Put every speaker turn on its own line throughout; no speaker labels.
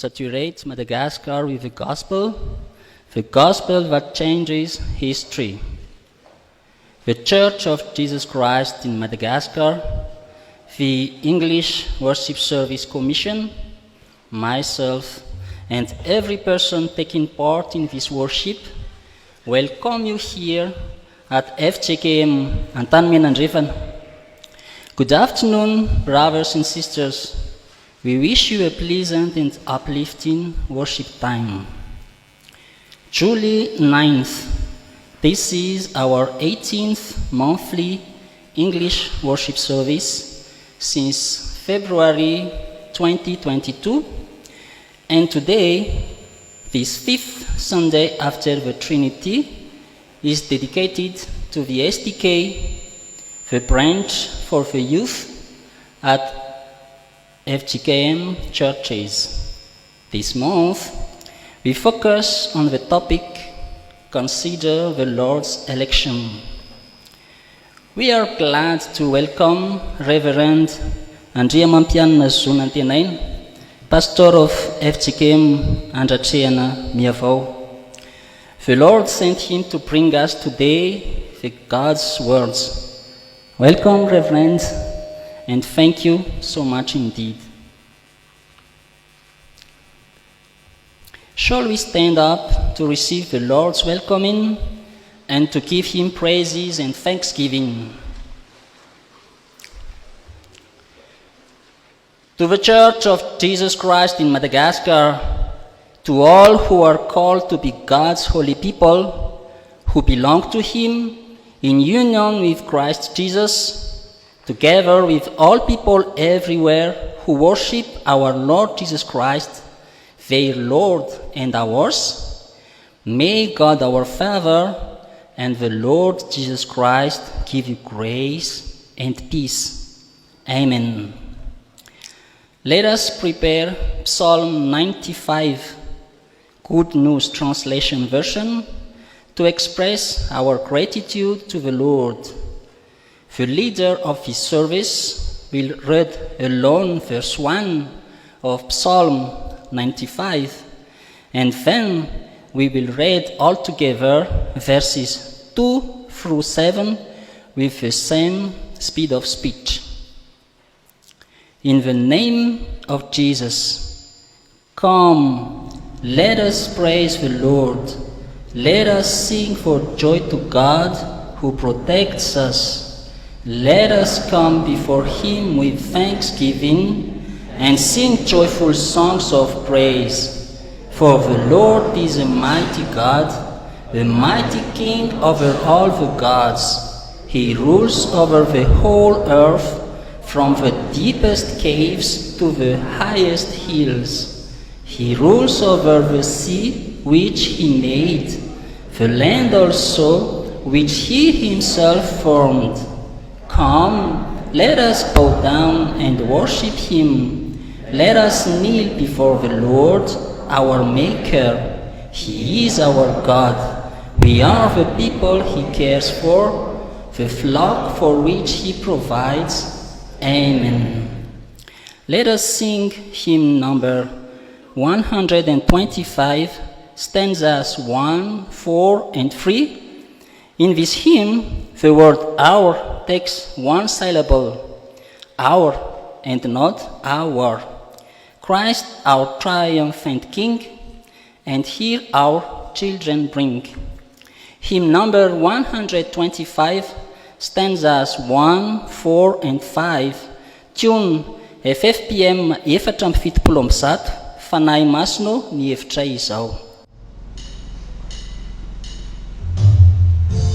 saturate Madagascar with the gospel that changes history. The Church of Jesus Christ in Madagascar, the English Worship Service Commission, myself, and every person taking part in this worship welcome you here at FJKM Antanimena Andrefana. Good afternoon, brothers and sisters. We wish you a pleasant and uplifting worship time. July 9th, this is our 18th monthly English worship service since February 2022, and today, this fifth Sunday after the Trinity, is dedicated to the SDK, the branch for the youth at FJKM churches. This month, we focus on the topic, Consider the Lord's Election. We are glad to welcome Reverend 𝙃𝙤𝙑𝙤𝙤𝙤𝙤, pastor of FJKM 𝙃𝙤𝙤𝙤𝙤𝙤. The Lord sent him to bring us today the God's words. Welcome, Reverend, and thank you so much indeed. Shall we stand up to receive the Lord's welcoming and to give him praises and thanksgiving? To the Church of Jesus Christ in Madagascar, to all who are called to be God's holy people, who belong to him in union with Christ Jesus, together with all people everywhere who worship our Lord Jesus Christ, their Lord and ours, may God our Father and the Lord Jesus Christ give you grace and peace. Amen. Let us prepare Psalm 95, Good News Translation version, to express our gratitude to the Lord. The leader of this service will read alone verse 1 of Psalm 95, and then we will read all together verses 2 through 7 with the same speed of speech. In the name of Jesus, come, let us praise the Lord. Let us sing for joy to God who protects us. Let us come before him with thanksgiving and sing joyful songs of praise. For the Lord is a mighty God, the mighty King over all the gods. He rules over the whole earth, from the deepest caves to the highest hills. He rules over the sea which he made, the land also which he himself formed. Come, let us bow down and worship him. Let us kneel before the Lord, our Maker. He is our God. We are the people he cares for, the flock for which he provides. Amen. Let us sing hymn number 125, stanzas 1, 4, and 3. In this hymn, the word our takes one syllable, our and not our. Christ our triumphant King, and here our children bring. Hymn number 125, stanzas 1, 4, and 5, tune FTV-FJKM, fanahy masino ny hevitray izao.
Thank you.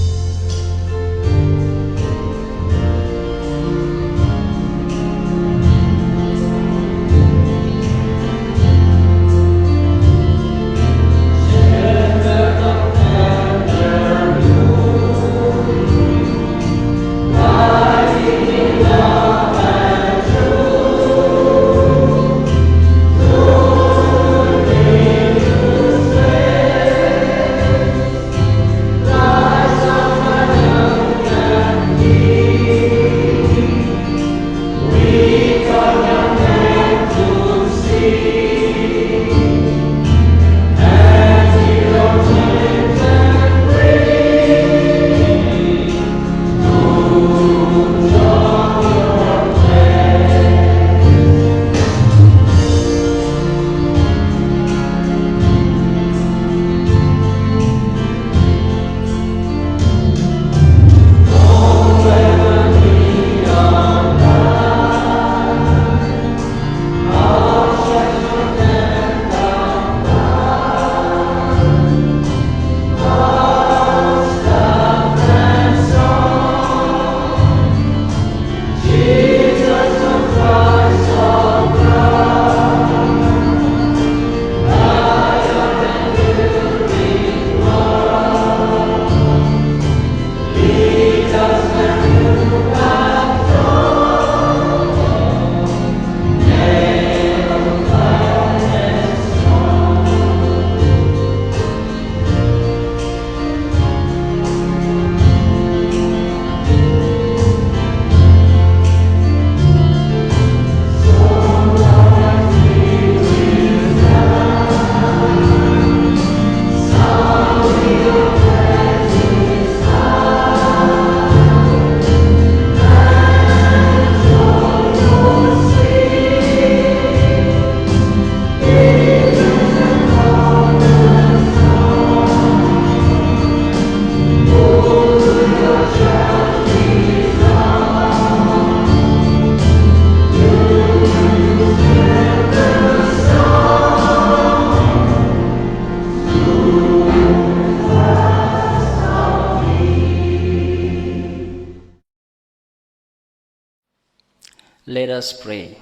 Let us pray.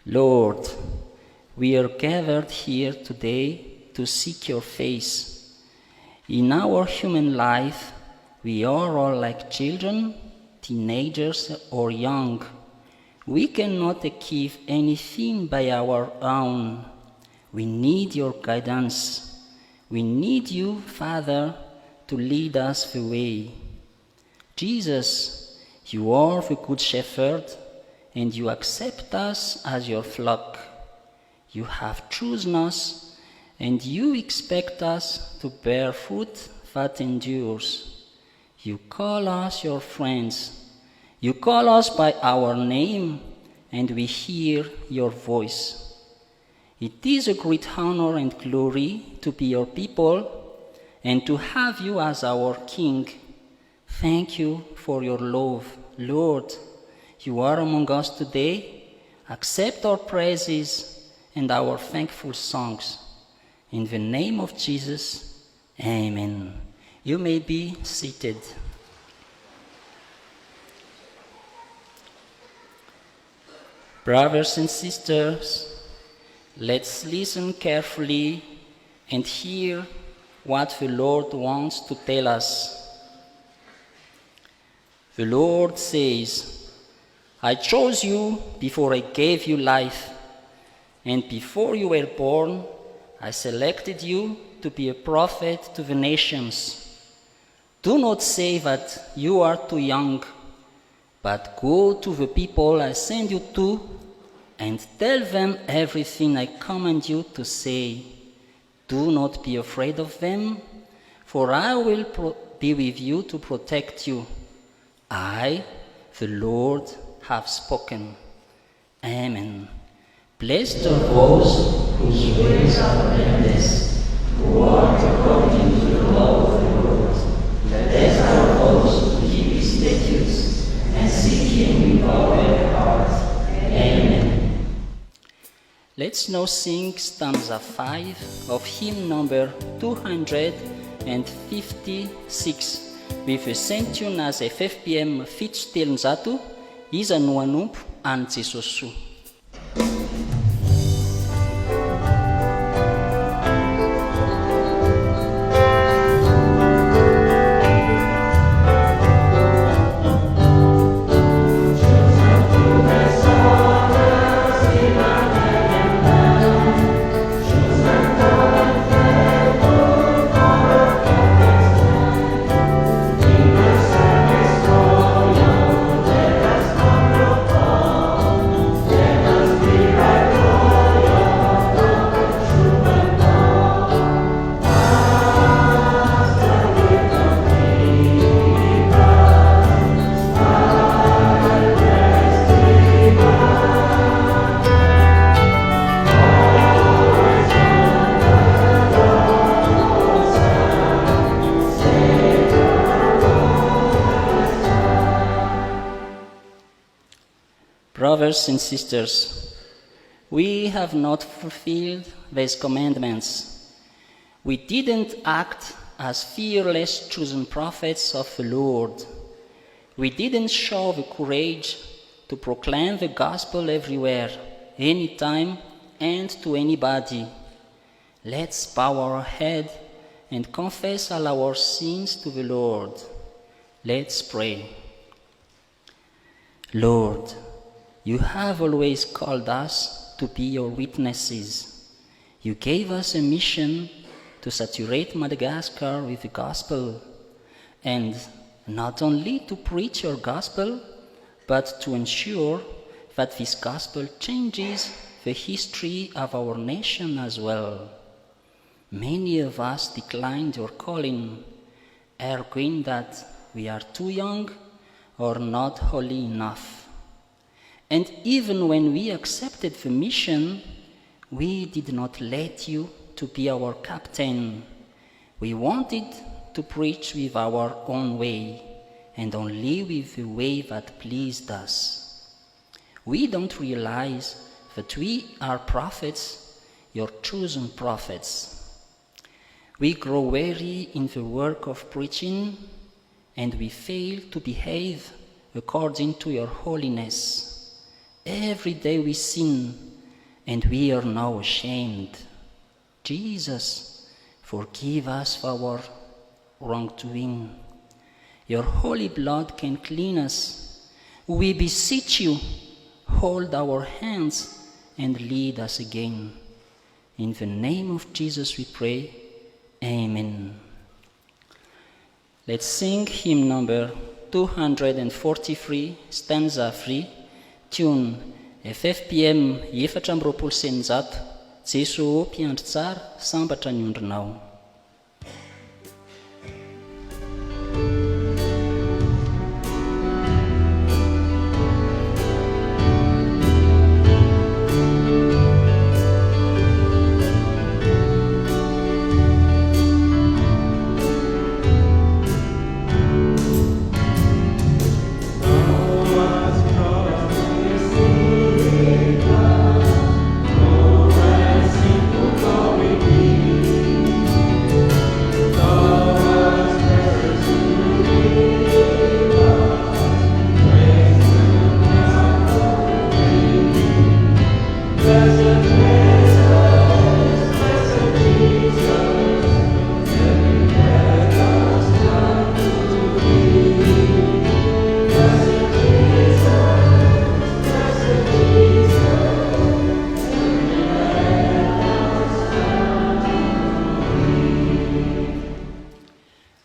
Lord, we are gathered here today to seek your face. In our human life, we are all like children, teenagers, or young. We cannot achieve anything by our own. We need your guidance. We need you, Father, to lead us the way. Jesus, you are the Good Shepherd, and you accept us as your flock. You have chosen us, and you expect us to bear fruit that endures. You call us your friends. You call us by our name, and we hear your voice. It is a great honor and glory to be your people and to have you as our King. Thank you for your love. Lord, you are among us today. Accept our praises and our thankful songs. In the name of Jesus, amen. You may be seated. Brothers and sisters, let's listen carefully and hear what the Lord wants to tell us. The Lord says, I chose you before I gave you life, and before you were born, I selected you to be a prophet to the nations. Do not say that you are too young, but go to the people I send you to and tell them everything I command you to say. Do not be afraid of them, for I will be with you to protect you. I, the Lord, have spoken. Amen. Blessed are those whose ways are blameless, who walk according to the law of the Lord. Blessed are those who keep his statutes and seek him with all their heart. Amen. Let's now sing stanza 5 of hymn number 256 with the sentune as FFPM 𝙃𝙤𝙧𝙤𝙤 iza no anompo any Jesosy soa. Brothers and sisters, we have not fulfilled these commandments. We didn't act as fearless chosen prophets of the Lord. We didn't show the courage to proclaim the gospel everywhere, anytime, and to anybody. Let's bow our head and confess all our sins to the Lord. Let's pray. Lord, you have always called us to be your witnesses. You gave us a mission to saturate Madagascar with the gospel, and not only to preach your gospel, but to ensure that this gospel changes the history of our nation as well. Many of us declined your calling, arguing that we are too young or not holy enough. And even when we accepted the mission, we did not let you to be our captain. We wanted to preach with our own way, and only with the way that pleased us. We don't realize that we are prophets, your chosen prophets. We grow weary in the work of preaching, and we fail to behave according to your holiness. every day we sin, and we are now ashamed. Jesus, forgive us for our wrongdoing. Your holy blood can clean us. We beseech you, hold our hands and lead us again. In the name of Jesus we pray. Amen. Let's sing hymn number 243, stanza 3, tune FFPM 420, Jesu mpiandry tsara, sambatra ny ondrinao.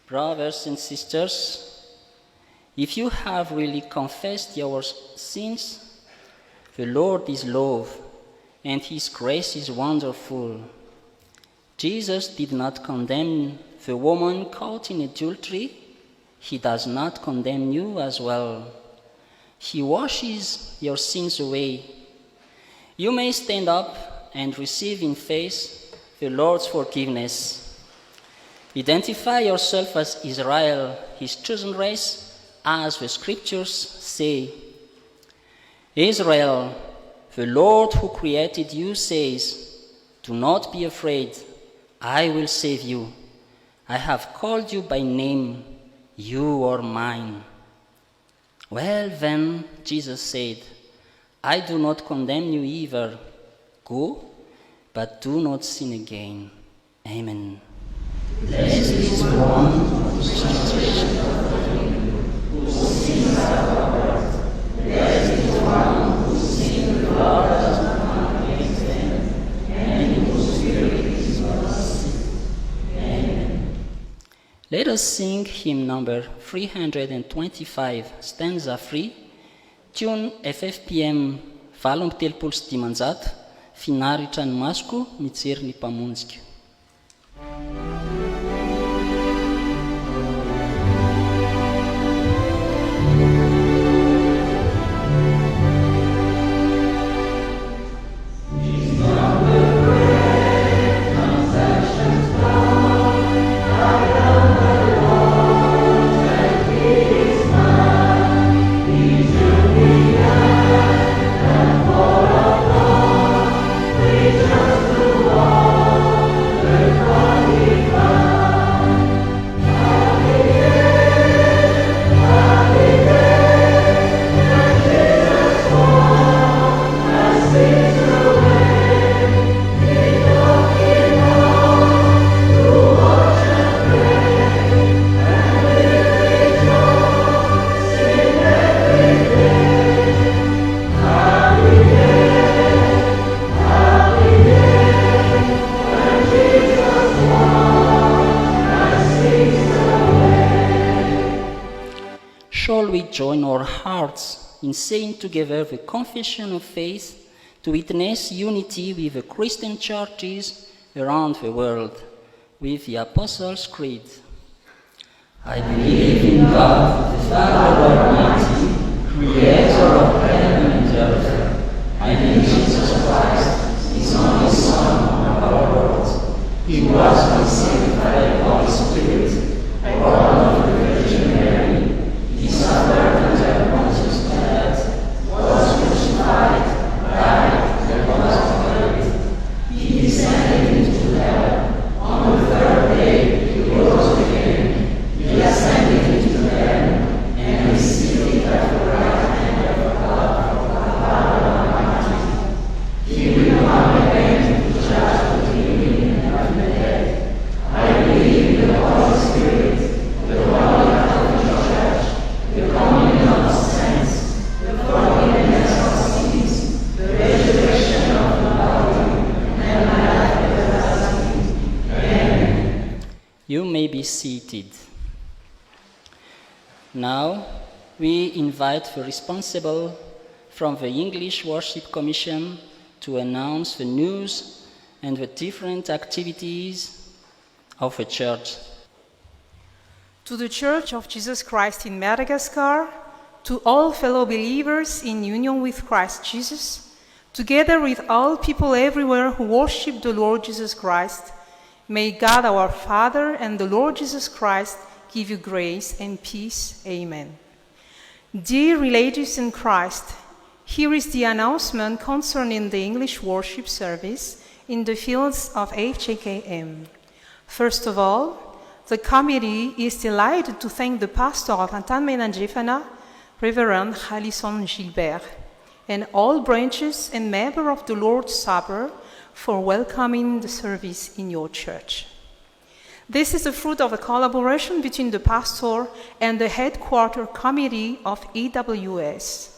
Brothers and sisters, if you have really confessed your sins, the Lord is love, and His grace is wonderful. Jesus did not condemn the woman caught in adultery. He does not condemn you as well. He washes your sins away. You may stand up and receive in faith the Lord's forgiveness. Identify yourself as Israel, His chosen race, as the scriptures say. Israel, the Lord who created you says, do not be afraid, I will save you. I have called you by name, you are mine. Well then, Jesus said, I do not condemn you either. Go, but do not sin again. Amen. Blessed is the one whose transgressions are forgiven, whose sins are covered. Blessed is the one whose sin the Lord does not count against them, and in whose spirit is not sin. Amen. Let us sing hymn number 325, stanza 3, tune FFPM 470, finaritra ny masoko, mijery ny mpamonjika. Join our hearts in saying together the confession of faith to witness unity with the Christian churches around the world with the Apostles' Creed. I believe in God, the Father Almighty, creator of heaven and earth, and in Jesus Christ, His only Son, our Lord. He was conceived by the Holy Spirit, born of the Virgin Mary. He suffered under Pontius Pilate, was crucified, died, and was buried. He descended into hell. On the third day he rose again. He ascended into heaven and is seated You may be seated. Now, we invite the responsible from the English Worship Commission to announce the news and the different activities of the Church.
To the Church of Jesus Christ in Madagascar, to all fellow believers in union with Christ Jesus, together with all people everywhere who worship the Lord Jesus Christ, may God our Father and the Lord Jesus Christ give you grace and peace. Amen. Dear relatives in Christ, here is the announcement concerning the English worship service in the fields of FJKM. First of all, the committee is delighted to thank the pastor of Antanimena Andrefana, Reverend 𝙁𝙤𝙑𝙤𝙬𝙁, and all branches and members of the Lord's Supper for welcoming the service in your church. This is the fruit of a collaboration between the pastor and the headquarter committee of EWS.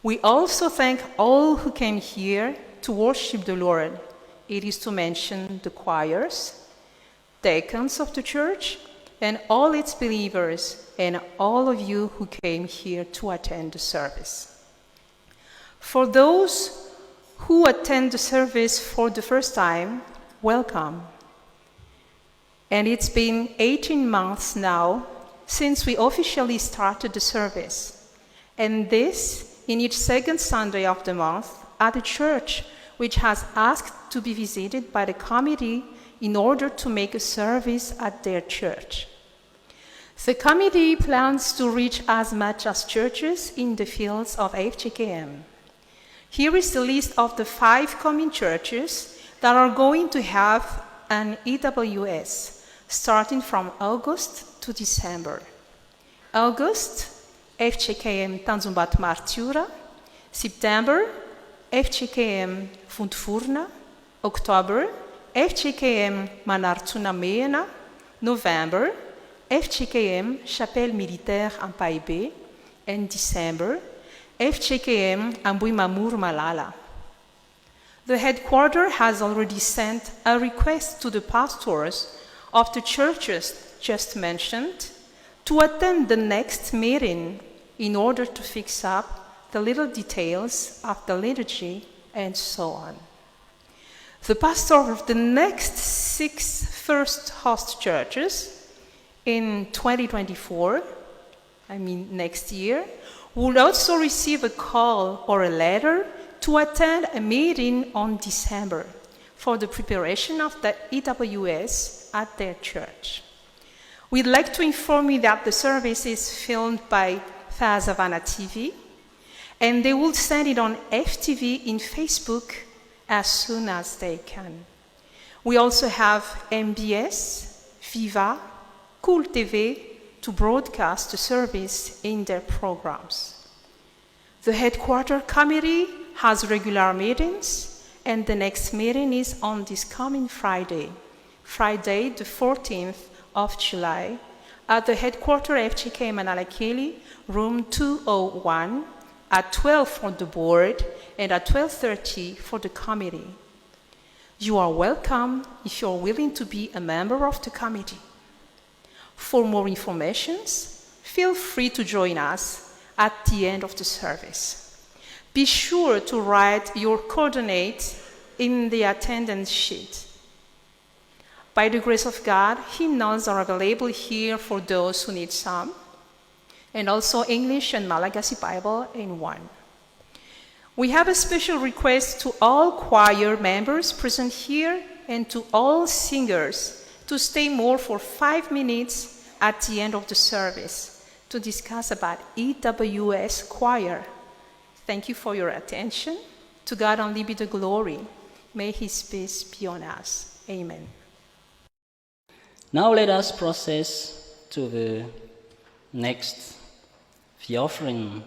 We also thank all who came here to worship the Lord. It is to mention the choirs, deacons of the church, and all its believers, and all of you who came here to attend the service. For those who attend the service for the first time, welcome. And it's been 18 months now since we officially started the service, and this in each second Sunday of the month at a church which has asked to be visited by the committee in order to make a service at their church. The committee plans to reach as much as churches in the fields of FJKM. Here is the list of the 5 coming churches that are going to have an EWS, starting from August to December. August, FJKM Tanzumbat Martiura. September, FJKM Fundfurna. October, FJKM Manartsunamena. November, FJKM Chapelle Militaire en Païbé. And December, FJKM Ambuimamur Malala. The headquarters has already sent a request to the pastors of the churches just mentioned to attend the next meeting in order to fix up the little details of the liturgy and so on. The pastor of the next 6 first host churches in 2024, next year, will also receive a call or a letter to attend a meeting on December for the preparation of the EWS at their church. We'd like to inform you that the service is filmed by FTV-FJKM TV, and they will send it on FTV in Facebook as soon as they can. We also have MBS, Viva, Culte to broadcast the service in their programs. The headquarter committee has regular meetings, and the next meeting is on this coming Friday, the 14th of July, at the headquarter FJKM Analakeli, room 201, at 12 for the board and at 12:30 for the committee. You are welcome if you're willing to be a member of the committee. For more information, feel free to join us at the end of the service. Be sure to write your coordinates in the attendance sheet. By the grace of God, hymnals are available here for those who need some, and also English and Malagasy Bible in one. We have a special request to all choir members present here and to all singers to stay more for 5 minutes at the end of the service to discuss about EWS choir. Thank you for your attention. To God only be the glory. May His peace be on us. Amen.
Now let us process to the next, the offering.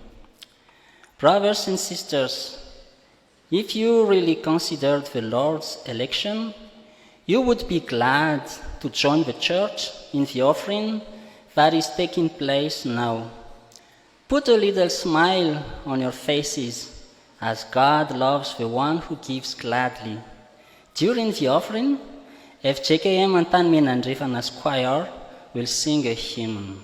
Brothers and sisters, if you really considered the Lord's election, you would be glad to join the church in the offering that is taking place now. Put a little smile on your faces, as God loves the one who gives gladly. During the offering, FJKM Antanimena Andrefana Choir will sing a hymn.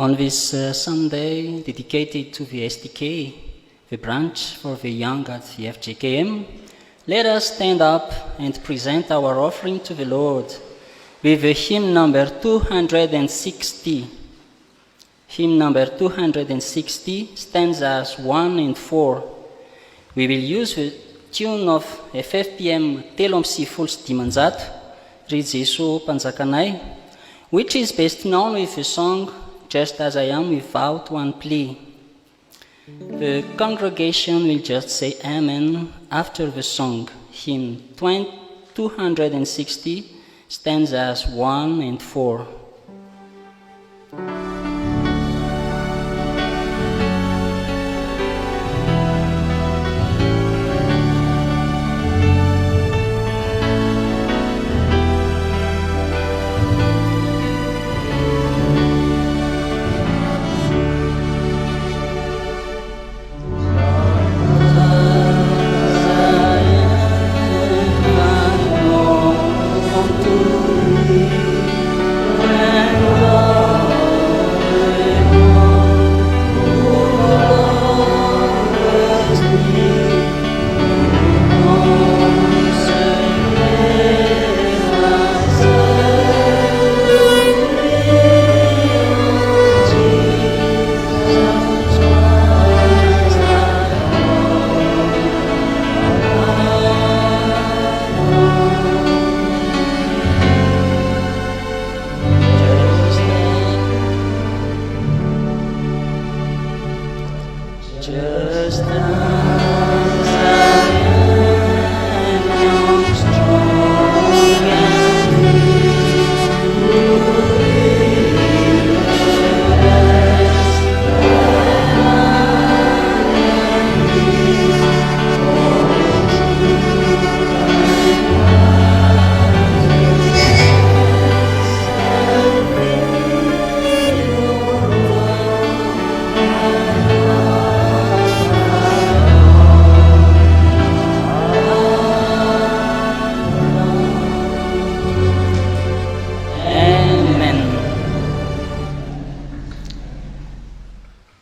On this Sunday dedicated to the SDK, the branch for the young at the FJKM, let us stand up and present our offering to the Lord with the hymn number 260. Hymn number 260, stanzas 1 and 4. We will use the tune of FFPM 𝙃𝙤𝙑𝙑𝙯𝙃, which is best known with the song Just as I Am Without One Plea. The congregation will just say Amen after the song, hymn 260, stanzas 1 and 4.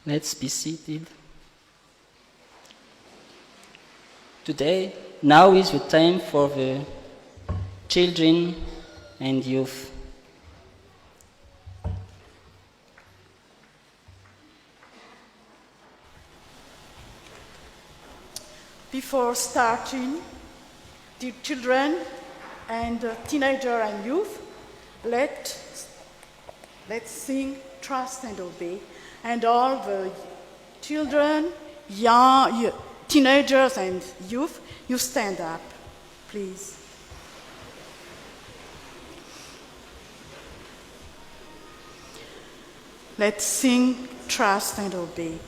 Let's be seated. Now is the time for the children and youth.
Before starting, dear children and teenagers and youth, let's sing Trust and Obey. And all the children, young, teenagers and youth, you stand up, please. Let's sing Trust and Obey.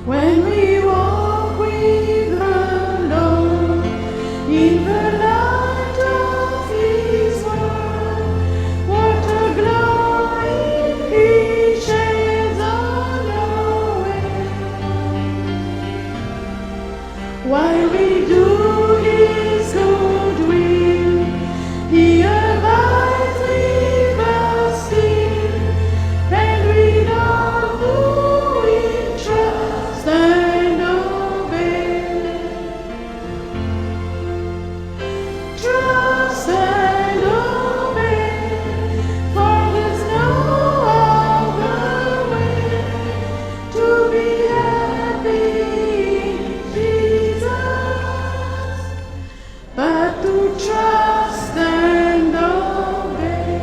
When we walk with the Lord in the light of His word, what a glory He sheds on our way. While we do His good will, He abides with us still, and we know who we trust and obey. Trust and obey, for there's no other way to be happy in Jesus, but to trust and obey.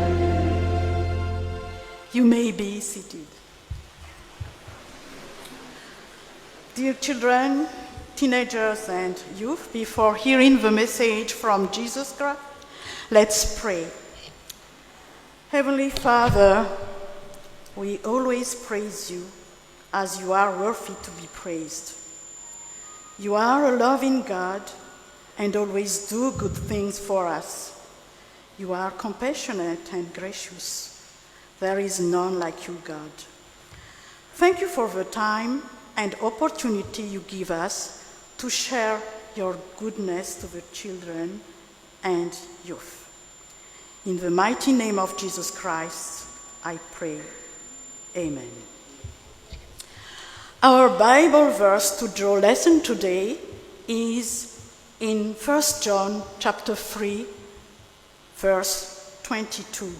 You may be seated. Dear children, teenagers and youth, before hearing the message from Jesus Christ, let's pray. Heavenly Father, we always praise you as you are worthy to be praised. You are a loving God and always do good things for us. You are compassionate and gracious. There is none like you, God. Thank you for the time and opportunity you give us to share your goodness to the children and youth. In the mighty name of Jesus Christ, I pray. Amen. Our Bible verse to draw lesson today is in 1 John chapter 3, verse 22,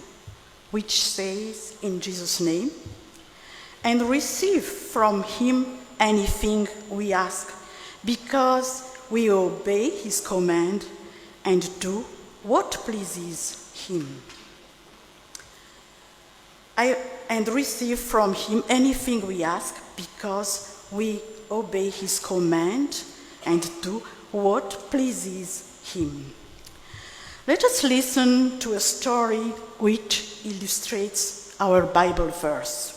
which says, in Jesus' name, "And receive from him anything we ask, because we obey his command and do what pleases him." And receive from him anything we ask, because we obey his command and do what pleases him. Let us listen to a story which illustrates our Bible verse.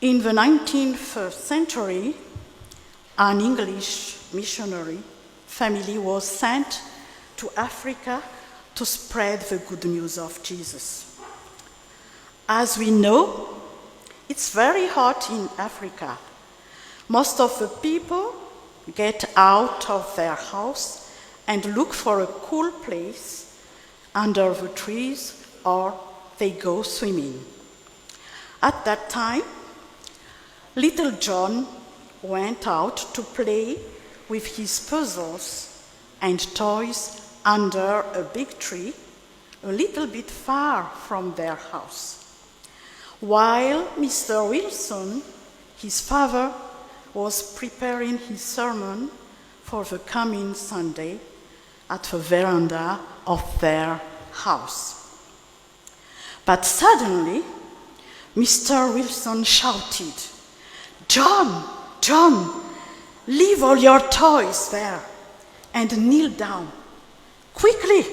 In the 19th century, an English missionary family was sent to Africa to spread the good news of Jesus. As we know, it's very hot in Africa. Most of the people get out of their house and look for a cool place under the trees, or they go swimming. At that time, little John went out to play with his puzzles and toys under a big tree a little bit far from their house. While Mr. Wilson, his father, was preparing his sermon for the coming Sunday at the veranda of their house. But suddenly, Mr. Wilson shouted, "John, John, leave all your toys there and kneel down. Quickly,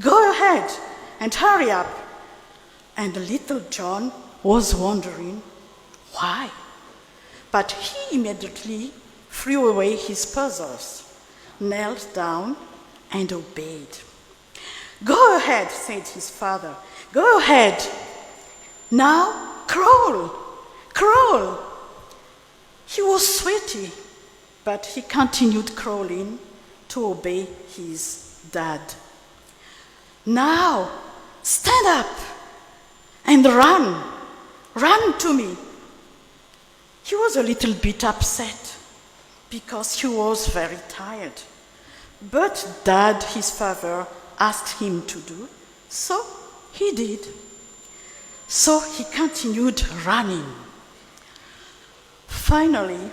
go ahead and hurry up." And little John was wondering why. But he immediately threw away his puzzles, knelt down, and obeyed. "Go ahead," said his father. "Go ahead. Now crawl, crawl." He was sweaty, but he continued crawling to obey his dad. "Now stand up and run. Run to me." He was a little bit upset because he was very tired. But Dad, his father, asked him to do, so he did. So he continued running. Finally,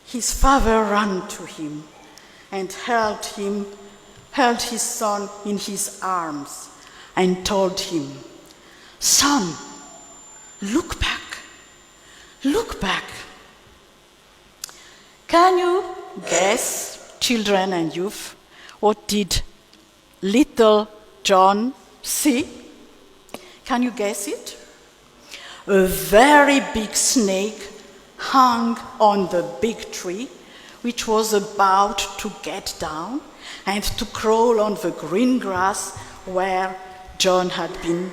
his father ran to him and held his son in his arms and told him, "Son, look back. Look back." Can you guess, children and youth, what did little John see? Can you guess it? A very big snake hung on the big tree, which was about to get down and to crawl on the green grass where John had been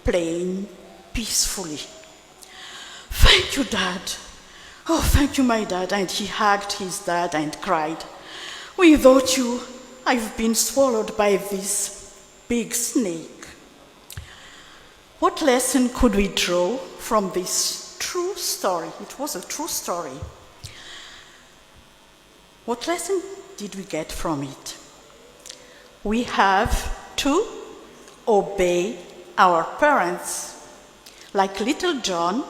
playing peacefully. "Thank you, Dad. Oh, thank you, my dad." And he hugged his dad and cried, "Without you, I've been swallowed by this big snake." What lesson could we draw from this true story? It was a true story. What lesson did we get from it? We have to obey our parents, like little John,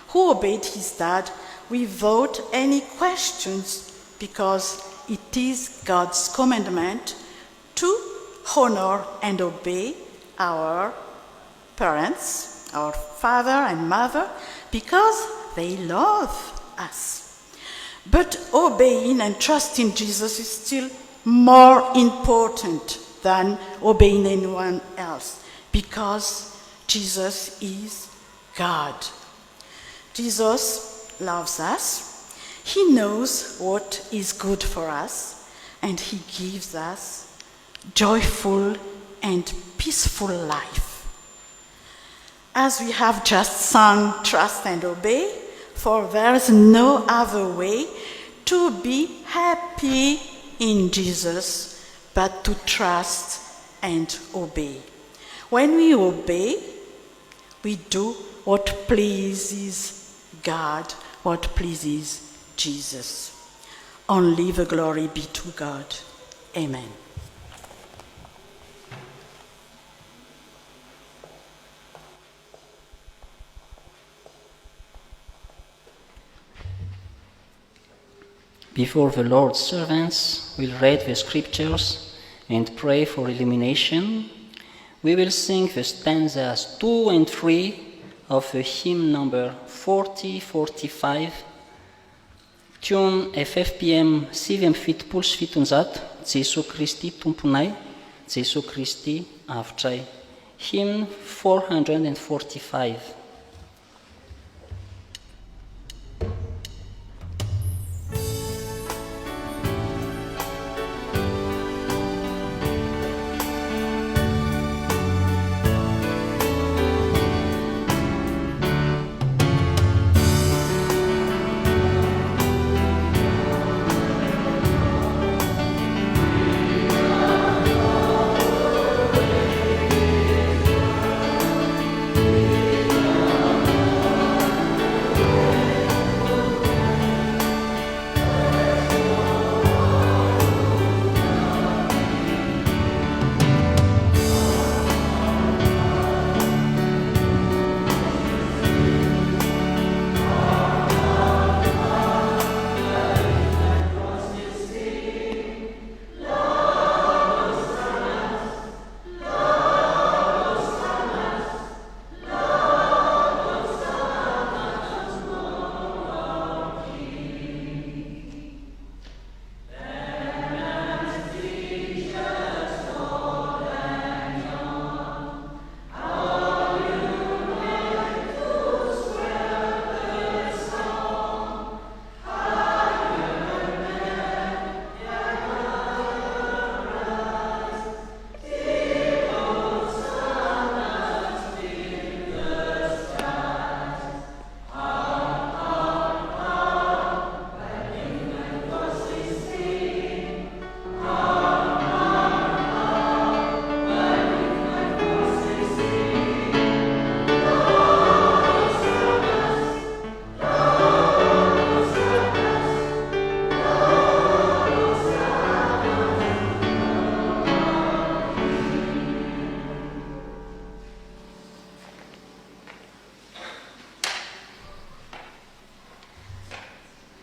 who obeyed his dad without any questions, because it is God's commandment to honor and obey our parents, our father and mother, because they love us. But obeying and trusting Jesus is still more important than obeying anyone else, because Jesus is God. Jesus loves us. He knows what is good for us, and he gives us joyful and peaceful life. As we have just sung Trust and Obey, for there is no other way to be happy in Jesus but to trust and obey. When we obey, we do what pleases God, what pleases Jesus. Only the glory be to God. Amen.
Before the Lord's servants will read the scriptures and pray for illumination, we will sing the stanzas 2 and 3 of the hymn number 4045, tune FFPM 7/7/𝙁𝙤𝙑𝙤𝙗 Christi tomponay, 𝙁 Christi 𝙁𝙗. Hymn 445.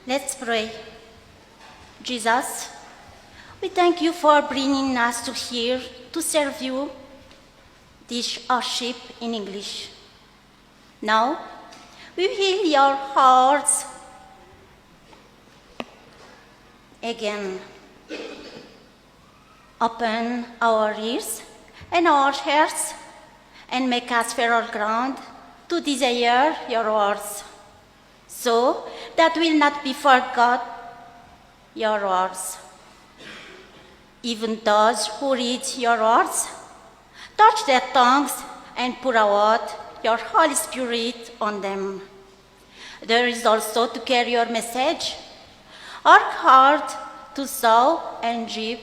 Let's pray. Jesus, we thank you for bringing us to here to serve you this worship in English. Now, we heal your hearts again. Open our ears and our hearts and make us fertile ground to desire your words, so that we'll not be forgot your words. Even those who read your words, touch their tongues and pour out your Holy Spirit on them. There is also to carry your message, work hard to sow and reap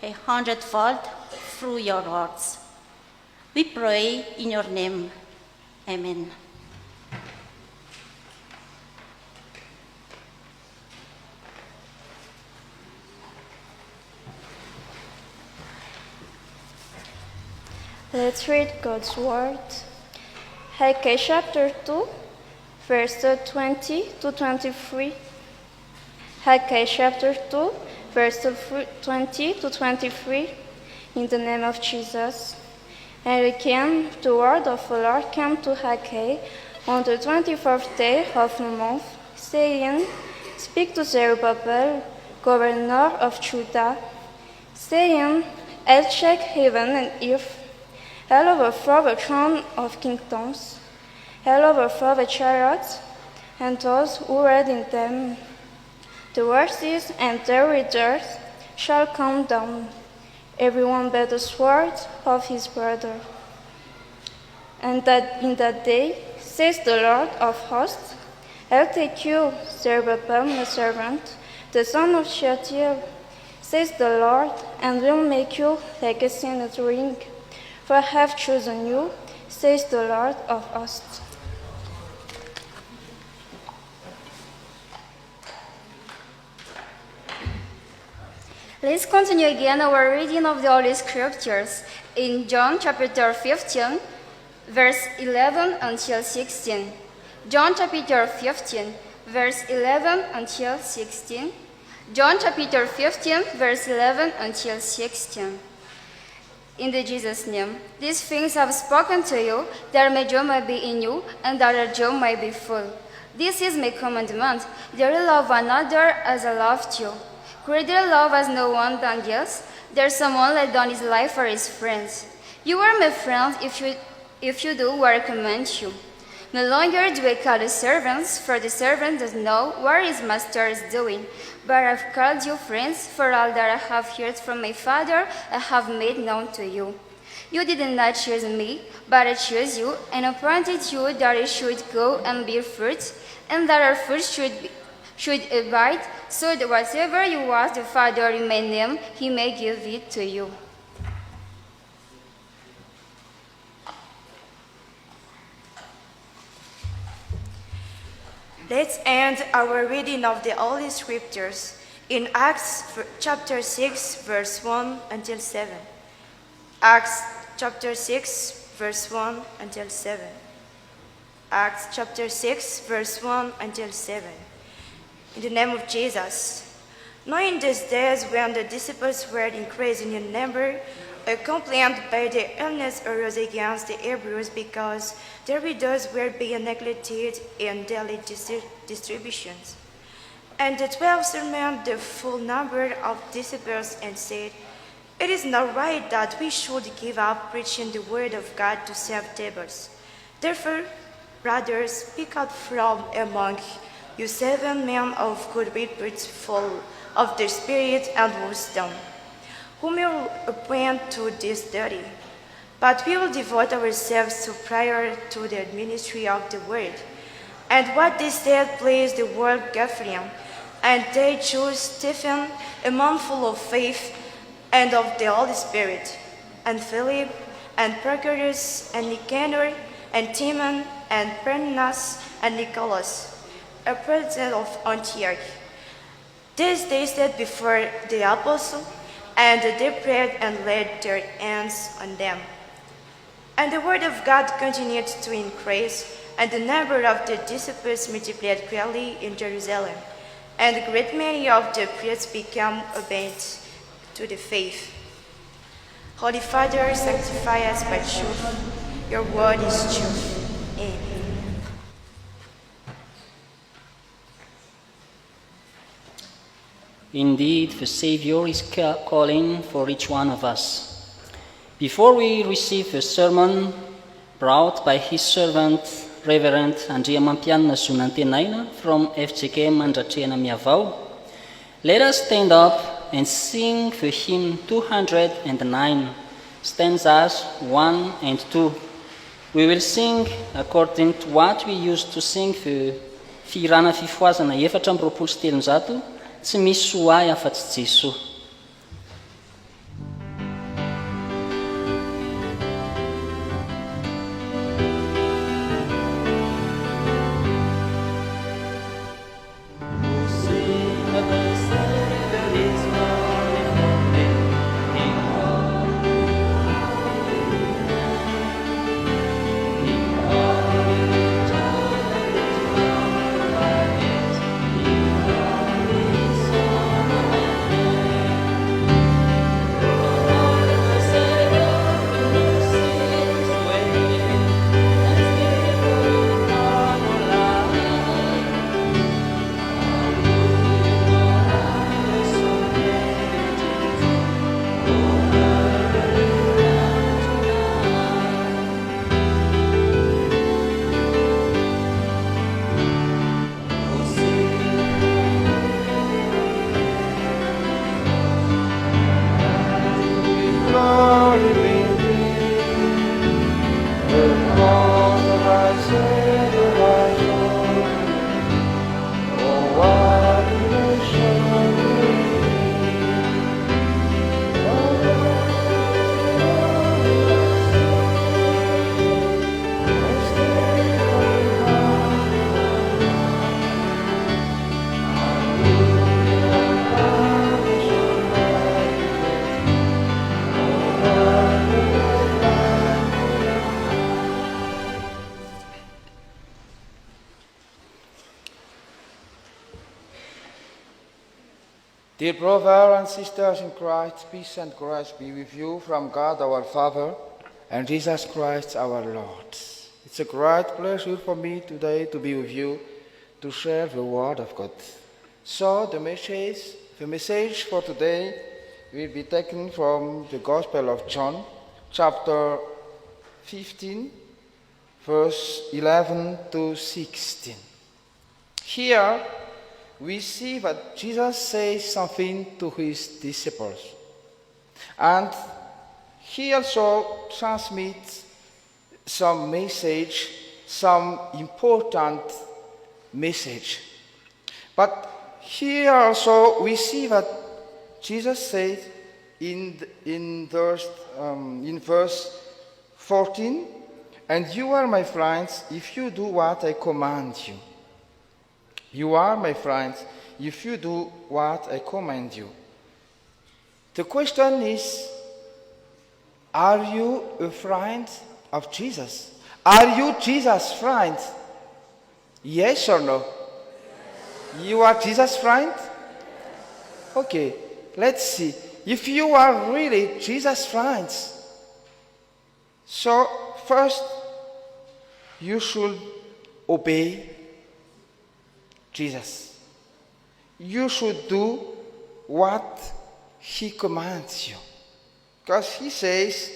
100-fold through your words. We pray in your name. Amen.
Let's read God's word. Haggai chapter 2, verses 20 to 23. Haggai chapter 2, verses 20 to 23. In the name of Jesus. And it came, the word of the Lord came to Haggai on the 24th day of the month, saying, Speak to Zerubbabel, governor of Judah, saying, I'll shake heaven and earth, I'll overthrow the throne of kingdoms, I'll overthrow the chariots, and those who ride in them. The horses and their riders shall come down, everyone bears the sword of his brother. And that in that day, says the Lord of hosts, I'll take you, Zerubbabel, my servant, the son of Shealtiel, says the Lord, and will make you like a signet ring. For I have chosen you, says the Lord of hosts.
Let's continue again our reading of the Holy Scriptures in John chapter 15, verse 11 until 16. John chapter 15, verse 11 until 16. John chapter 15, verse 11 until 16. In the Jesus' name, these things I have spoken to you, that my joy may be in you, and that your joy may be full. This is my commandment, that you love one another as I loved you. Greater love has no one than this, that someone laid down his life for his friends. You are my friends if you do what I command you. No longer do I call you servants, for the servant does know what his master is doing. But I have called you friends, for all that I have heard from my Father I have made known to you. You did not choose me, but I chose you, and appointed you that you should go and bear fruit, and that our fruit should abide, so that whatever you ask the Father in my name, he may give it to you.
Let's end our reading of the Holy Scriptures in Acts chapter 6, verse 1 until 7. Acts chapter 6, verse 1 until 7. Acts chapter 6, verse 1 until 7. In the name of Jesus. Now in these days when the disciples were increasing in number, a complaint by the illness arose against the Hebrews because their widows were being neglected in daily distributions. And the 12 summoned the full number of disciples and said, "It is not right that we should give up preaching the word of God to serve tables. Therefore, brothers, pick out from among you 7 men of good repute, full of the Spirit and wisdom, whom you will appoint to this duty. But we will devote ourselves to prayer, to the ministry of the word." And what they said pleased the whole gathering. And they chose Stephen, a man full of faith and of the Holy Spirit, and Philip, and Prochorus, and Nicanor, and Timon, and Parmenas, and Nicholas, a president of Antioch. This they set before the apostle, and they prayed and laid their hands on them. And the word of God continued to increase, and the number of the disciples multiplied greatly in Jerusalem. And a great many of the priests became obedient to the faith. Holy Father, sanctify us by truth. Your word is truth. Amen.
Indeed, the Savior is calling for each one of us. Before we receive the sermon brought by his servant, Reverend Andriamampianina Antanimena from FJKM Andrefana Miavao, let us stand up and sing the hymn 209, stanzas 1 and 2. We will sing according to what we used to sing the firana fifoazana 470, tsy misy soa afa-tsy Jesoa.
Amen.
Dear brothers and sisters in Christ, peace and grace be with you from God our Father and Jesus Christ our Lord. It's a great pleasure for me today to be with you to share the Word of God. So the message for today will be taken from the Gospel of John, chapter 15, verse 11 to 16. Here we see that Jesus says something to his disciples. And he also transmits some message, some important message. But here also we see that Jesus said in verse 14, "And you are my friends if you do what I command you." You are my friends if you do what I command you. The question is, are you a friend of Jesus? Are you Jesus' friend? Yes or no? You are Jesus' friend? Okay, let's see. If you are really Jesus' friends, so first you should obey Jesus. You should do what he commands you. Because he says,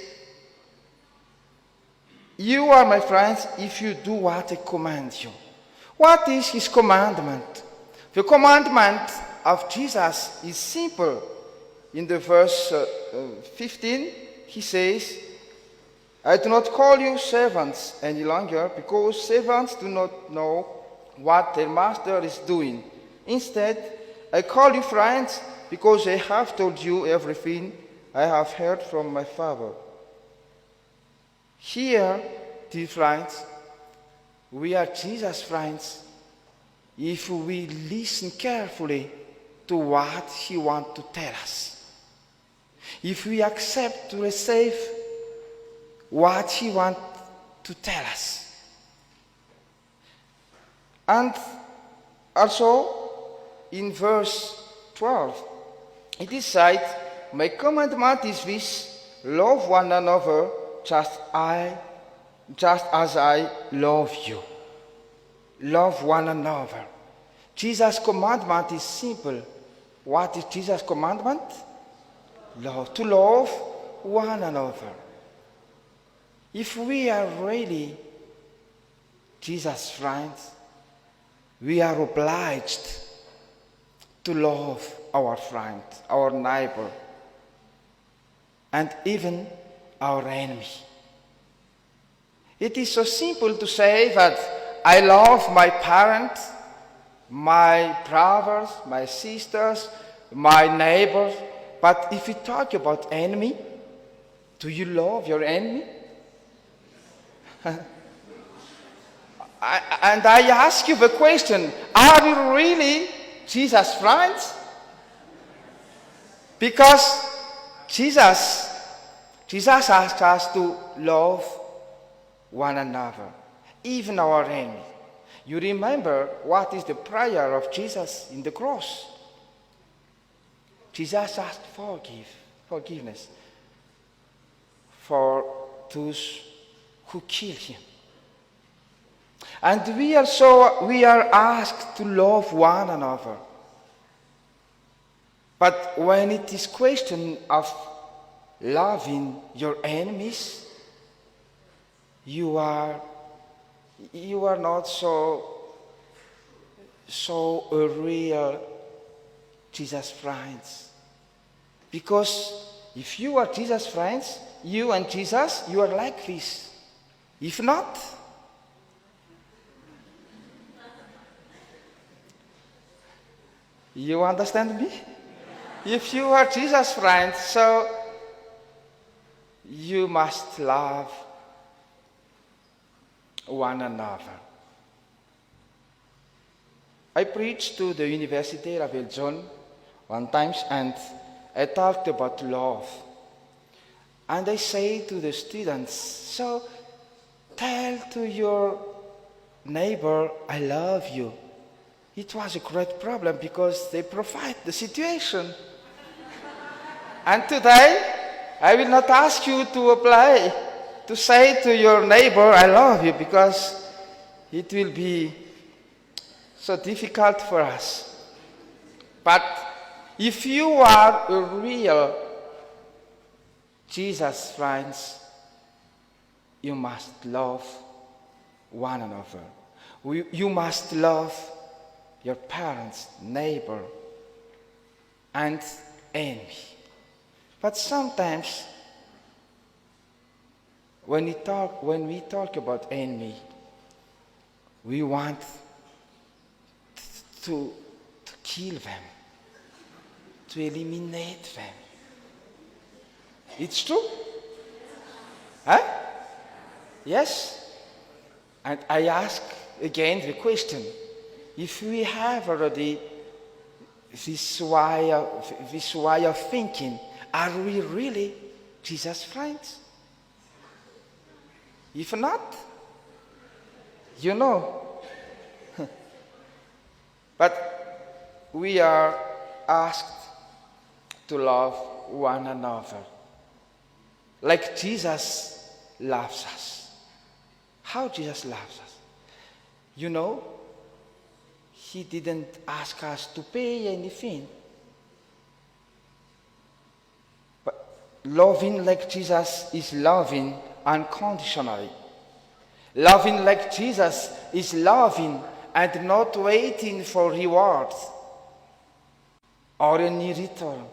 "You are my friends if you do what I command you." What is his commandment? The commandment of Jesus is simple. In the verse 15, he says, "I do not call you servants any longer, because servants do not know what their master is doing. Instead, I call you friends, because I have told you everything I have heard from my Father." Here, dear friends, we are Jesus' friends if we listen carefully to what he wants to tell us. If we accept to receive what he wants to tell us. And also, in verse 12, it is said, "My commandment is this, love one another just as I love you." Love one another. Jesus' commandment is simple. What is Jesus' commandment? Love. To love one another. If we are really Jesus' friends, we are obliged to love our friend, our neighbor, and even our enemy. It is so simple to say that I love my parents, my brothers, my sisters, my neighbors, but if we talk about enemy, do you love your enemy? And I ask you the question, are you really Jesus' friends? Because Jesus asked us to love one another, even our enemy. You remember what is the prayer of Jesus in the cross? Jesus asked forgiveness for those who kill him. And we are asked to love one another. But when it is question of loving your enemies, you are not so a real Jesus friends. Because if you are Jesus friends, you and Jesus, you are like this. If not, you understand me? If you are Jesus' friend, so you must love one another. I preached to the University of Belgium one time, and I talked about love. And I say to the students, so tell to your neighbor, I love you. it was a great problem because they provide the situation. And today, I will not ask you to apply, to say to your neighbor, I love you, because it will be so difficult for us. But if you are a real Jesus friends, you must love one another. You must love your parents, neighbor, and enemy. But sometimes, when we talk about enemy, we want to kill them, to eliminate them. It's true? Huh? Yes? And I ask again the question, if we have already this way of thinking, are we really Jesus friends? If not, you know. But we are asked to love one another like Jesus loves us. How Jesus loves us? You know, he didn't ask us to pay anything. But loving like Jesus is loving unconditionally. Loving like Jesus is loving and not waiting for rewards or any return.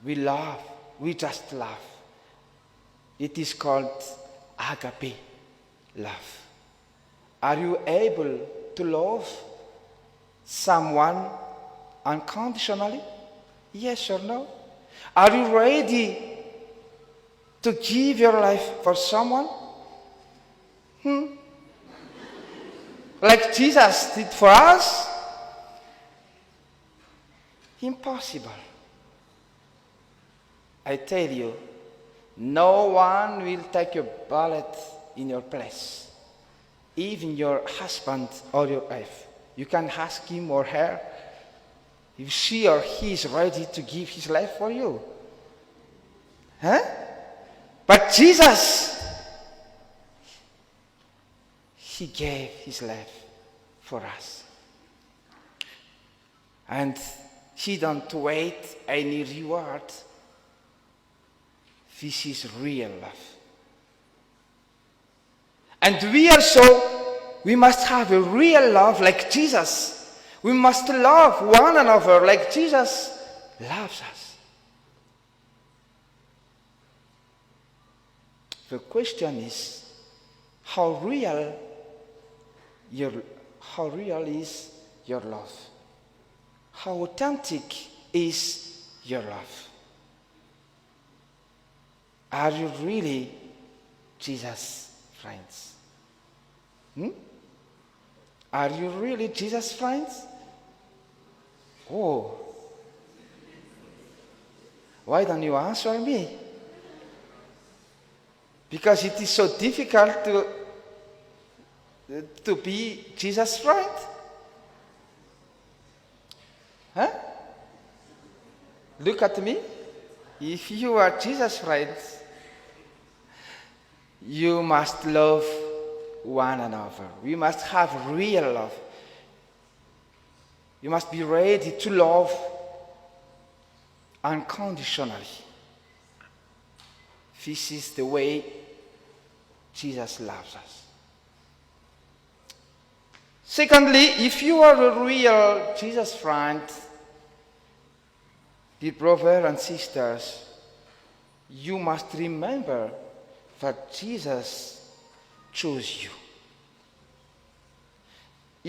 We love, we just love. It is called agape love. Are you able to love someone unconditionally? Yes or no? Are you ready to give your life for someone? Like Jesus did for us? Impossible. I tell you, no one will take a bullet in your place. Even your husband or your wife. You can ask him or her if she or he is ready to give his life for you. Huh? But Jesus, he gave his life for us. And he don't wait any reward. This is real love. And we must have a real love like Jesus. We must love one another like Jesus loves us. The question is, how real is your love? How authentic is your love? Are you really Jesus friends? Are you really Jesus friends? Oh. Why don't you answer me? Because it is so difficult to be Jesus friend. Huh? Look at me. If you are Jesus friends, you must love one another. We must have real love. You must be ready to love unconditionally. This is the way Jesus loves us. Secondly, if you are a real Jesus friend, dear brothers and sisters, you must remember that Jesus chose you.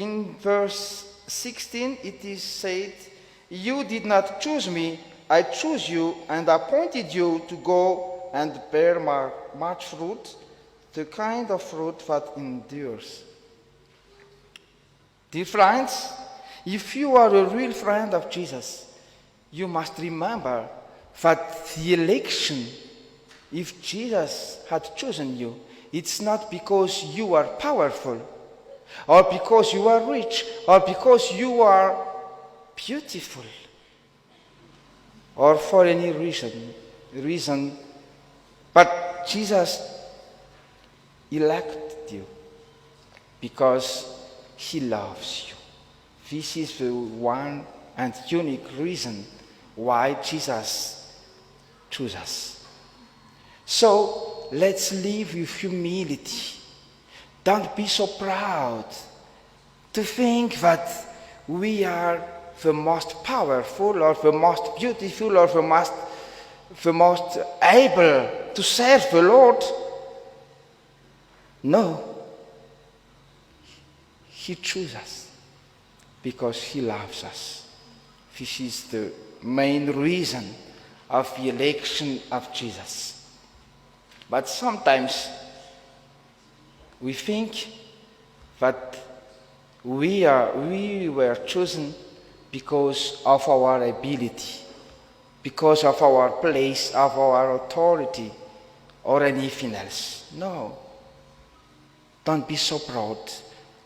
In verse 16 it is said, "You did not choose me, I chose you and appointed you to go and bear much fruit, the kind of fruit that endures." Dear friends, if you are a real friend of Jesus, you must remember that the election, if Jesus had chosen you, it's not because you are powerful, or because you are rich, or because you are beautiful, or for any reason. But Jesus elected you because he loves you. This is the one and unique reason why Jesus chose us. So let's live with humility. Don't be so proud to think that we are the most powerful or the most beautiful or the most able to serve the Lord. No. He chose us because he loves us. This is the main reason of the election of Jesus. But sometimes we think that we were chosen because of our ability, because of our place, of our authority, or anything else. No. Don't be so proud.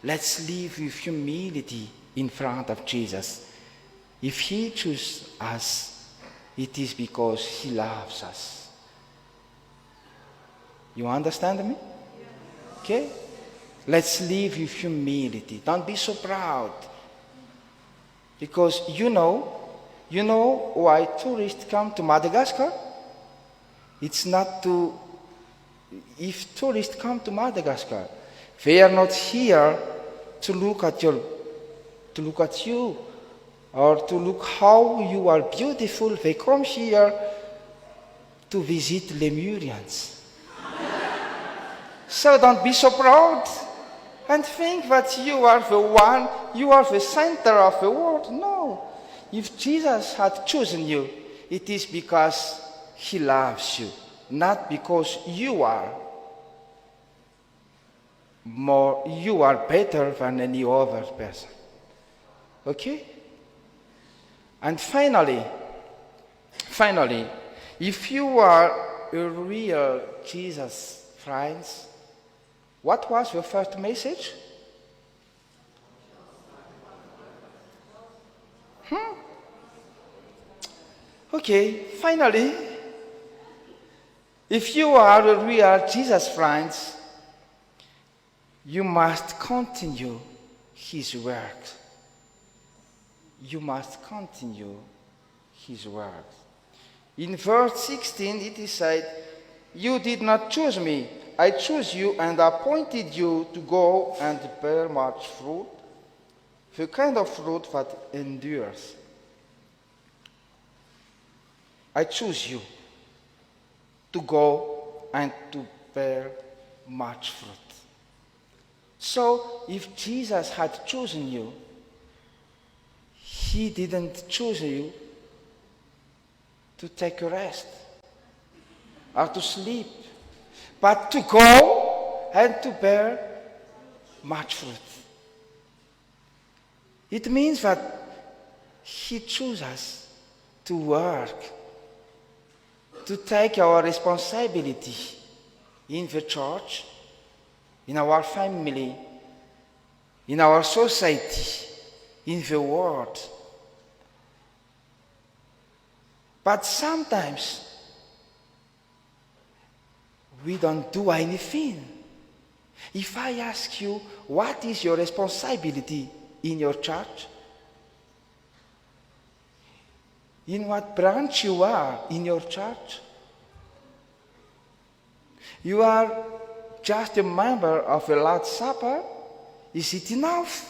Let's live with humility in front of Jesus. If he chose us, it is because he loves us. You understand me? Okay? Let's live with humility. Don't be so proud. Because you know why tourists come to Madagascar? It's not to, if tourists come to Madagascar, they are not here to look at you, or to look how you are beautiful. They come here to visit Lemurians. So don't be so proud and think that you are the one, you are the center of the world. No. If Jesus had chosen you, it is because he loves you, not because you are better than any other person. Okay? And finally, if you are a real Jesus friends, what was your first message? Okay, finally, if you are a real Jesus friends, you must continue his work. You must continue his work. In verse 16 it is said, "You did not choose me, I chose you and appointed you to go and bear much fruit, the kind of fruit that endures." I choose you to go and to bear much fruit. So, if Jesus had chosen you, he didn't choose you to take a rest or to sleep, but to go and to bear much fruit. It means that he chose us to work, to take our responsibility in the church, in our family, in our society, in the world. But sometimes we don't do anything. If I ask you, what is your responsibility in your church? In what branch you are in your church? You are just a member of a Lord's Supper? Is it enough?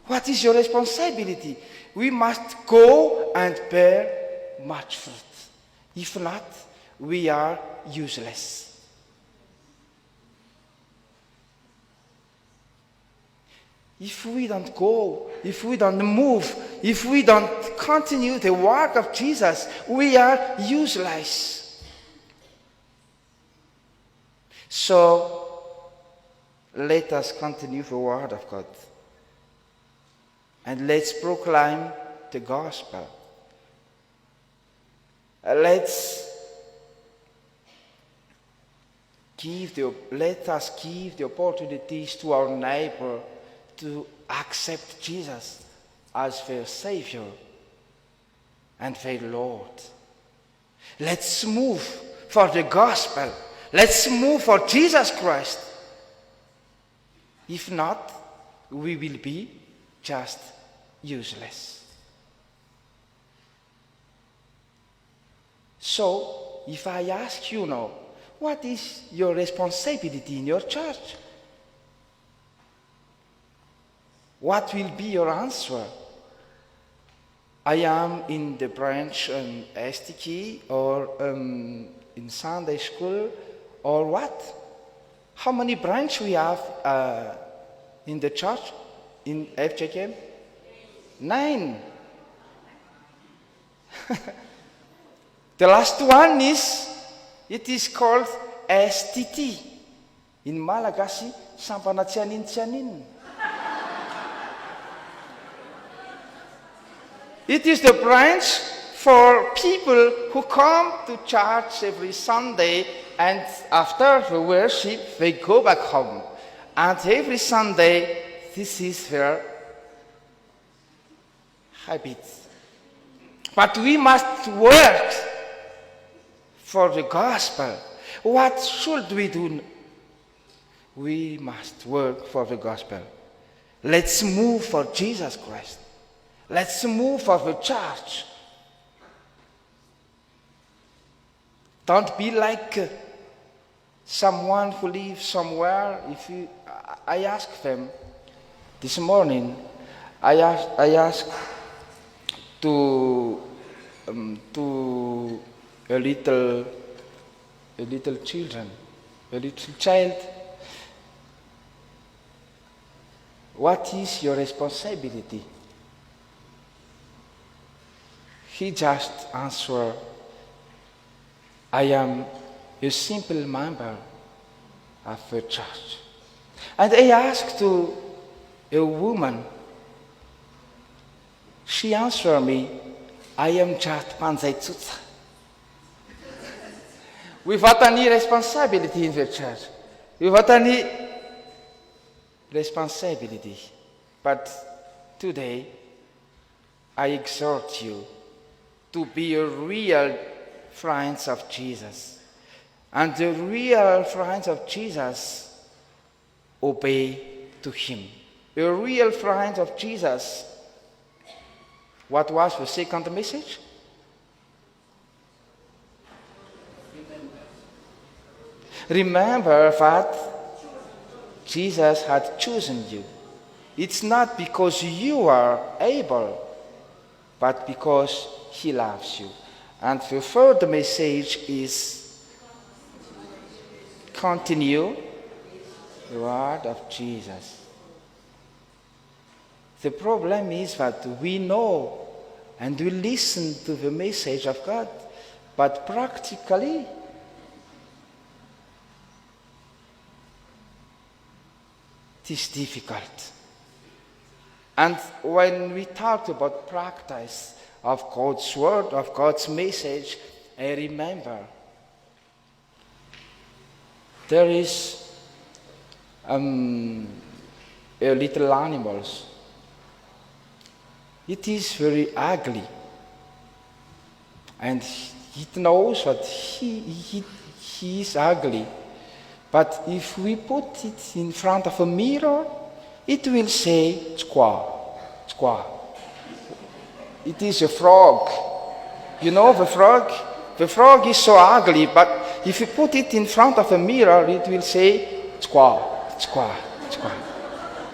What is your responsibility? We must go and bear much fruit. If not, we are useless. If we don't go, if we don't move, if we don't continue the work of Jesus, we are useless. So, let us continue the word of God. And let's proclaim the gospel. Let us give the opportunities to our neighbor to accept Jesus as their Savior and their Lord. Let's move for the gospel. Let's move for Jesus Christ. If not, we will be just useless. So, if I ask you now, what is your responsibility in your church? What will be your answer? I am in the branch STK or in Sunday school or what? How many branches we have in the church, in FJKM? 9. The last one it is called STT. In Malagasy, Sampanatsianin. It is the branch for people who come to church every Sunday and after the worship they go back home. And every Sunday this is their habit. But we must work for the gospel. What should we do? We must work for the gospel. Let's move for Jesus Christ. Let's move for the church. Don't be like someone who lives somewhere. I asked them this morning. I asked to a little child, what is your responsibility? He just answered, I am a simple member of the church. And I asked to a woman, she answered me, I am just 𝙗𝙧𝙤𝙬𝙧𝙗. Without any responsibility in the church. Without any responsibility. But today, I exhort you to be a real friends of Jesus. And the real friends of Jesus obey to him. A real friend of Jesus. What was the second message? Remember that Jesus had chosen you. It's not because you are able, but because he loves you. And the third message is continue the word of Jesus. The problem is that we know and we listen to the message of God, but practically it is difficult. And when we talk about practice of God's word, of God's message, I remember there is a little animals. It is very ugly, and it knows that he is ugly. But if we put it in front of a mirror, it will say 𝙃𝙤𝙧𝙤𝙀, 𝙃𝙃. It is a frog. You know the frog? The frog is so ugly, but if you put it in front of a mirror, it will say 𝙃𝙃, 𝙃𝙃, 𝙃𝙃.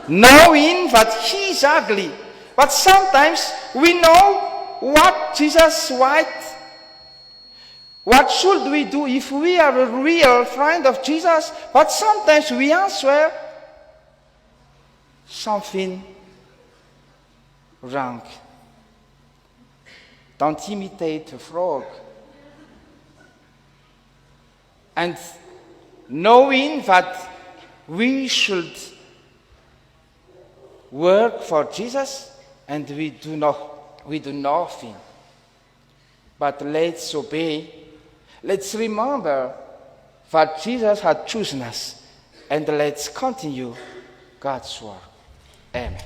Knowing that he is ugly. But sometimes we know what Jesus wants. What should we do if we are a real friend of Jesus? But sometimes we answer something wrong. Don't imitate a frog. And knowing that we should work for Jesus, and we do nothing. But let's obey. Let's remember that Jesus had chosen us, and let's continue God's work. Amen.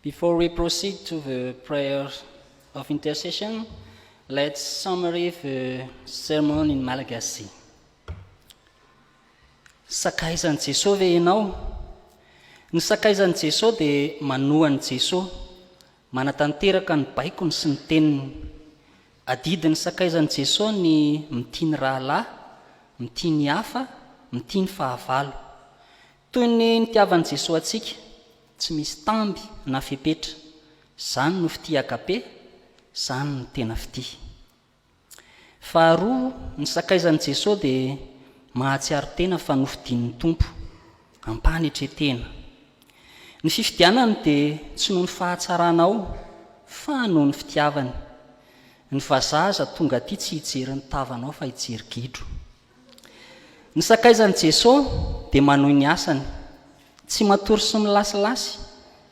Before we proceed to the prayer of intercession, let's summary the sermon in Malagasy. Sakaizan'i Jesosy ve ianao? Ny sakaizan'i Jesosy dia manohan'i Jesosy, manatanteraka ny baikony sy ny teniny. Adidin'ny sakaizan'i Jesosy ny mitia ny rahalahy, mitia ny hafa, mitia ny fahavalo. Toy ny nitiavan'i Jesosy atsika, tsy misy tamby na fepetra. Zany no fitiaka be, zany no tena fitia. Faharoa, ny sakaizan'i Jesosy dia mahatsiaro tena fa nofidian'ny Tompo, ampanetretena. Ny fifidianany dia tsy noho ny fahatsaranao, fa noho ny fitiavany. Ny vazaza tonga aty tsy hijery ny tavanao fa hijery gidro. Ny sakaizan'i Jesosy dia manohy ny asany, tsy matory sy milasilasy,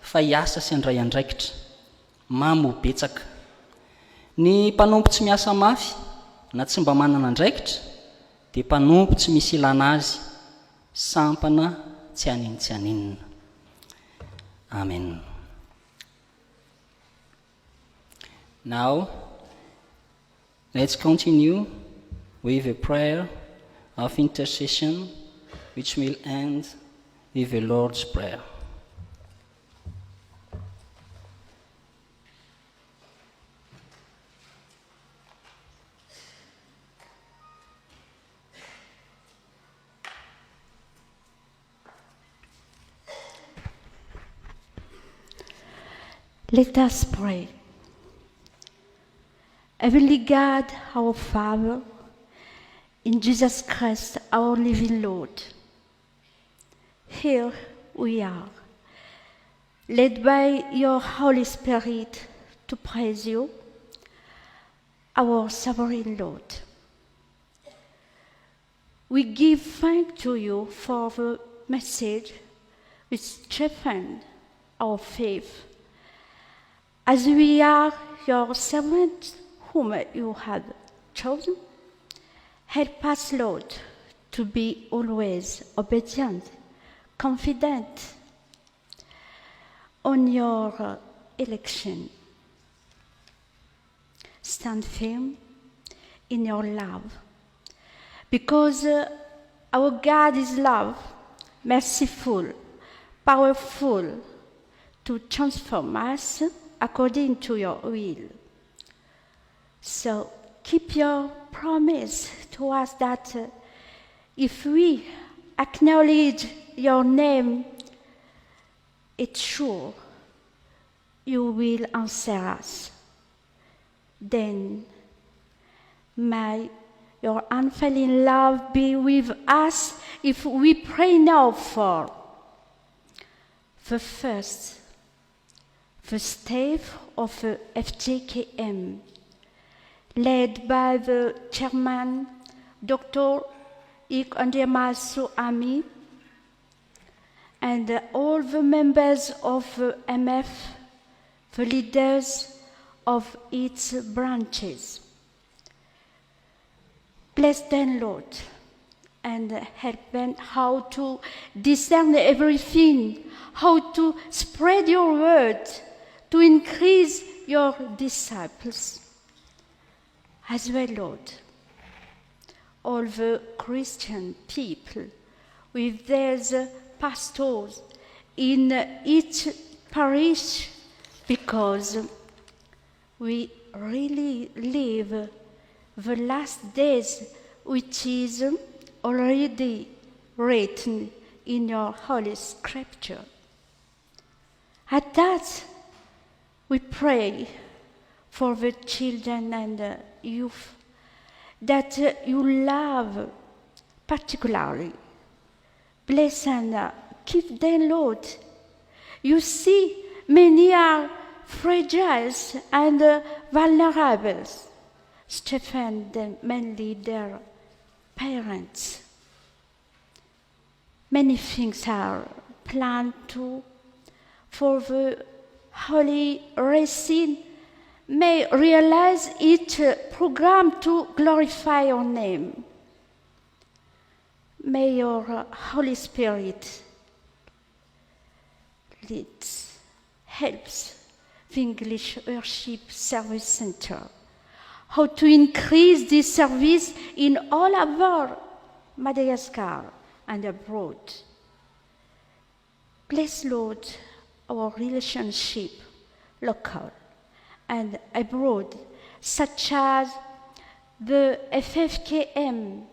fa hiasa sy andray andraikitra, mamy ho betsaka. Ny mpanompo tsy miasa mafy, na tsy mba manana andraikitra, dia mpanompo tsy misy ilana azy, sampana tsy aniny tsy aninina. Amen. Now, let's continue with a prayer of intercession, which will end with the Lord's Prayer.
Let us pray. Heavenly God, our Father, in Jesus Christ, our living Lord, here we are, led by your Holy Spirit to praise you, our sovereign Lord. We give thanks to you for the message which strengthens our faith, as we are your servants whom you have chosen. Help us, Lord, to be always obedient, confident on your election. Stand firm in your love, because our God is love, merciful, powerful to transform us according to your will. So keep your promise to us that if we acknowledge your name, it's sure you will answer us. Then may your unfailing love be with us if we pray now for the first staff of the FJKM, led by the chairman, Dr. 𝙃𝙤𝙧𝙤𝙗, and all the members of the MF, the leaders of its branches. Bless them, Lord, and help them how to discern everything, how to spread your word, to increase your disciples. As well, Lord, all the Christian people with their pastors in each parish, because we really live the last days which is already written in your Holy Scripture. At that, we pray for the children and youth that you love particularly. Bless and keep them, Lord. You see, many are fragile and vulnerable. Strengthen them, mainly their parents. Many things are planned too for the Holy Racine. May realize each program to glorify your name. may your Holy Spirit leads, helps the English Worship Service Center, how to increase this service in all over Madagascar and abroad. Bless, Lord, our relationship, local and abroad, such as the FFKM,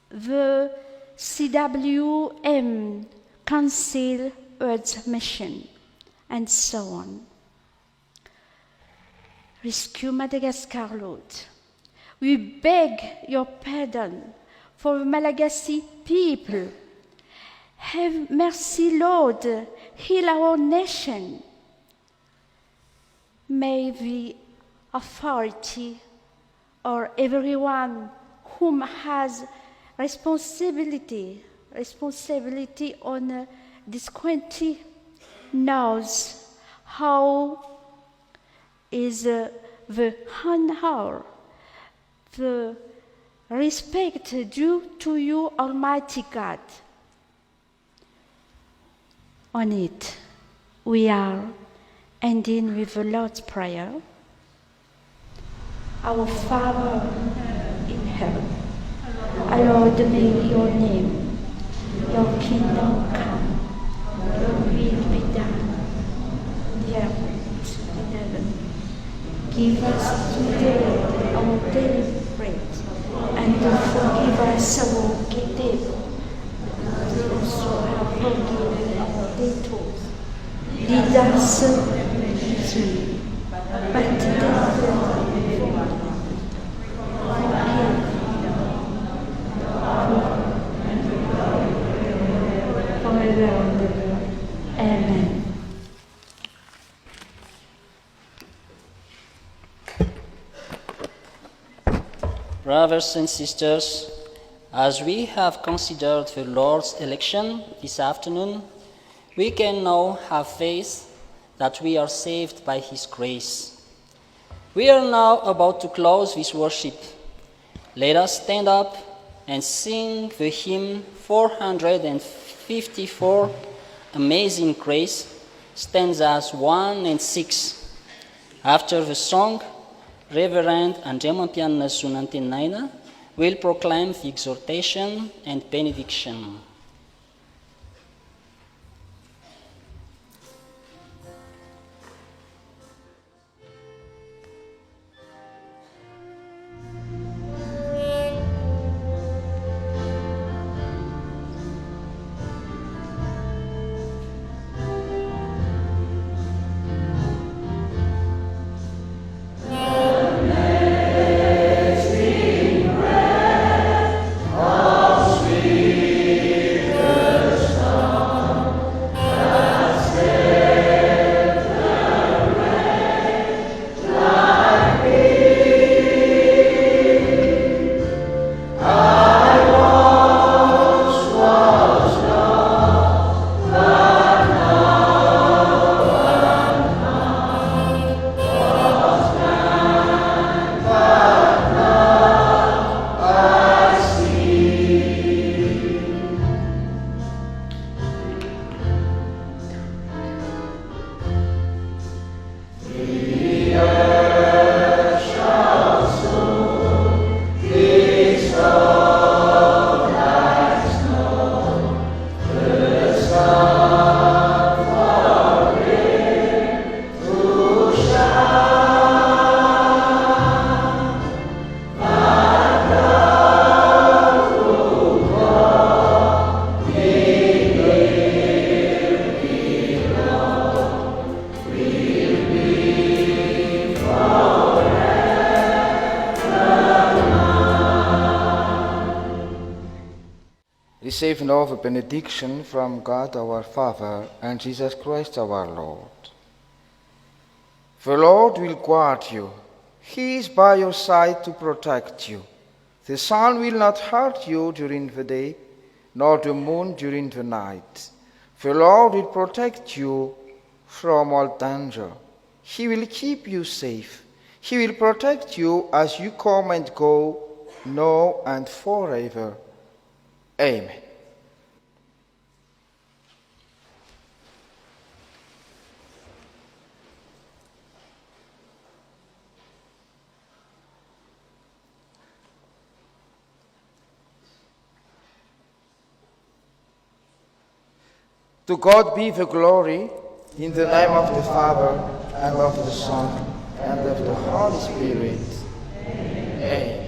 the CWM, Council Earth Mission, and so on. Rescue Madagascar, Lord. We beg your pardon for the Malagasy people. Have mercy, Lord. Heal our nation. May the authority or everyone whom has responsibility on this country knows how is the honor, the respect due to you, Almighty God. On it, we are ending with the Lord's Prayer. Our Father in heaven, hallowed be your name. Your kingdom come. Your will be done. On the earth and in heaven. Give us today our daily bread, and forgive us our debts. We also have forgiven our debtors. Lead us into evil, but deliver us Amen.
Brothers and sisters, as we have considered the Lord's election this afternoon, we can now have faith that we are saved by His grace. We are now about to close this worship. Let us stand up and sing the hymn 454, Amazing Grace, stanzas 1 and 6. After the song, Reverend Antanimena Andrefana will proclaim the exhortation and benediction.
Receive now the benediction from God our Father and Jesus Christ our Lord. The Lord will guard you. He is by your side to protect you. The sun will not hurt you during the day, nor the moon during the night. The Lord will protect you from all danger. He will keep you safe. He will protect you as you come and go, now and forever. Amen. To God be the glory, in the name of the Father, and of the Son, and of the Holy Spirit. Amen.